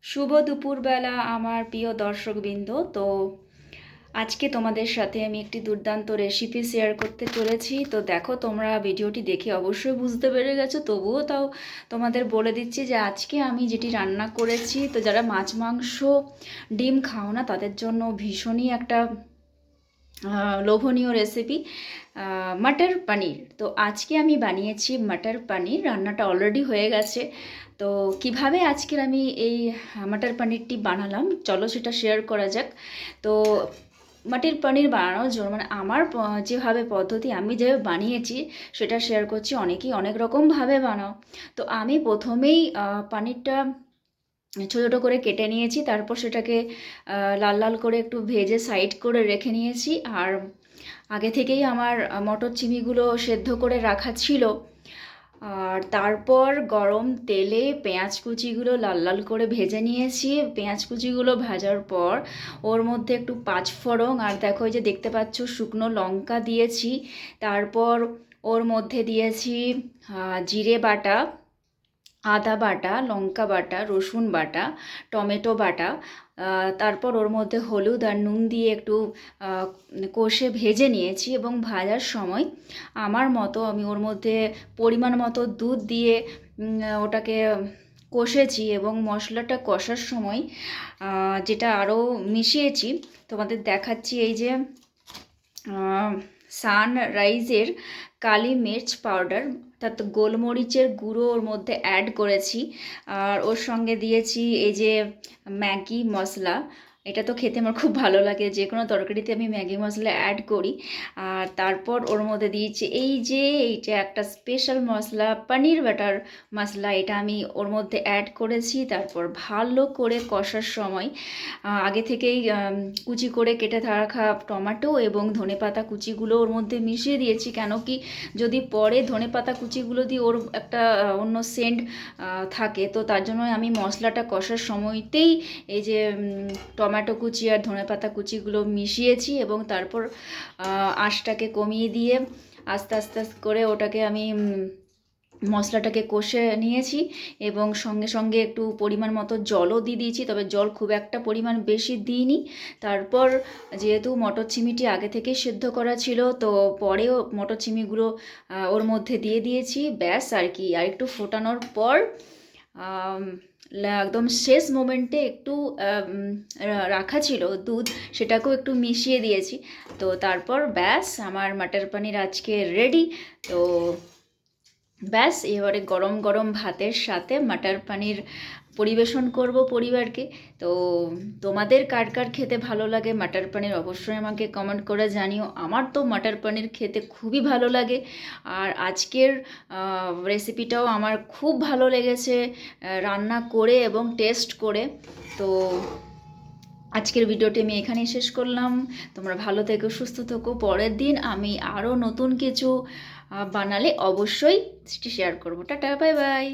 শুভ দুপুরবেলা আমার প্রিয় দর্শকবৃন্দ। তো আজকে তোমাদের সাথে আমি একটি দুর্দান্ত রেসিপি শেয়ার করতে চলেছি। তো দেখো, তোমরা ভিডিওটি দেখে অবশ্যই বুঝতে পেরে গেছো, তবুও তাও তোমাদের বলে দিচ্ছি যে আজকে আমি যেটি রান্না করেছি, তো যারা মাছ মাংস ডিম খাও না তাদের জন্য ভীষণই একটা লোভনীয় রেসিপি, মটর পনির। তো আজকে আমি বানিয়েছি মটর পনির। রান্নাটা অলরেডি হয়ে গেছে। তো কিভাবে আজকের আমি এই মটর পনিরটি বানালাম, চলো সেটা শেয়ার করা যাক। তো মটর পনির বানানোর জন্য মানে আমার যেভাবে পদ্ধতি আমি যেভাবে বানিয়েছি সেটা শেয়ার করছি। অনেকেই অনেক রকমভাবে বানাও। তো আমি প্রথমেই পনিরটা ছোটো ছোটো করে কেটে নিয়েছি, তারপর সেটাকে লাল লাল করে একটু ভেজে সাইড করে রেখে নিয়েছি। আর আগে থেকেই আমার মটর চিনিগুলো সেদ্ধ করে রাখা ছিল। আর তারপর গরম তেলে পেঁয়াজ কুচিগুলো লাল লাল করে ভেজে নিয়েছি। পেঁয়াজ কুচিগুলো ভাজার পর ওর মধ্যে একটু পাঁচফোড়ন আর দেখো এই যে দেখতে পাচ্ছ শুকনো লঙ্কা দিয়েছি। তারপর ওর মধ্যে দিয়েছি জিরে বাটা, আদা বাটা, লঙ্কা বাটা, রসুন বাটা, টমেটো বাটা। তারপর ওর মধ্যে হলুদ আর নুন দিয়ে একটু কষে ভেজে নিয়েছি। এবং ভাজার সময় আমার মতো আমি ওর মধ্যে পরিমাণ মতো দুধ দিয়ে ওটাকে কষেছি। এবং মশলাটা কষার সময় যেটা আরও মিশিয়েছি তোমাদের দেখাচ্ছি, এই যে সানরাইজের কালি মির্চ পাউডার, অর্থাৎ গোলমরিচের গুঁড়ো ওর মধ্যে অ্যাড করেছি। আর ওর সঙ্গে দিয়েছি এই যে ম্যাগি মশলা। এটা তো খেতে আমার খুব ভালো লাগে, যে কোনো তরকারিতে আমি ম্যাগি মশলা অ্যাড করি। আর তারপর ওর মধ্যে দিয়েছি এইটা একটা স্পেশাল মশলা, পনির বাটার মশলা, এটা আমি ওর মধ্যে অ্যাড করেছি। তারপর ভালো করে কষার সময় আগে থেকেই কুচি করে কেটে রাখা টমেটো এবং ধনেপাতা কুচিগুলো ওর মধ্যে মিশিয়ে দিয়েছি। কেন কি, যদি পরে ধনেপাতা কুচিগুলো দিয়ে ওর একটা অন্য সেন্ট থাকে, তো তার জন্য আমি মশলাটা কষার সময়তেই এই যে টমেটো কুচি আর ধনেপাতা কুচিগুলো মিশিয়েছি। এবং তারপর আঁচটাকে কমিয়ে দিয়ে আস্তে আস্তে করে ওটাকে আমি মশলাটাকে কষে নিয়েছি। এবং সঙ্গে সঙ্গে একটু পরিমাণ মতো জলও দিয়ে দিয়েছি, তবে জল খুব একটা পরিমাণ বেশি দিইনি। তারপর যেহেতু মটর চিমিটি আগে থেকে সেদ্ধ করা ছিল, তো পরেও মটর চিমিগুলো ওর মধ্যে দিয়ে দিয়েছি। ব্যাস আর কি, আর একটু ফোটানোর পর একদম শেষ মোমেন্টে একটু রাখা ছিল দুধ, সেটাকেও একটু মিশিয়ে দিয়েছি। তো তারপর ব্যাস আমার মটর পনির আজকে রেডি। তো ব্যাস, এবারে গরম গরম ভাতের সাথে মটর পনির পরিবেশন করব পরিবারকে। তো তোমাদের কার কার খেতে ভালো লাগে মটর পনির অবশ্যই আমাকে কমেন্ট করে জানিও। আমার তো মটর পনির খেতে খুবই ভালো লাগে। আর আজকের রেসিপিটাও আমার খুব ভালো লেগেছে রান্না করে এবং টেস্ট করে। তো আজকের ভিডিওটি আমি এখানেই শেষ করলাম। তোমরা ভালো থেকো, সুস্থ থেকো। পরের দিন আমি আরও নতুন কিছু বানালে অবশ্যই সেটি শেয়ার করবো। Tata, bye bye.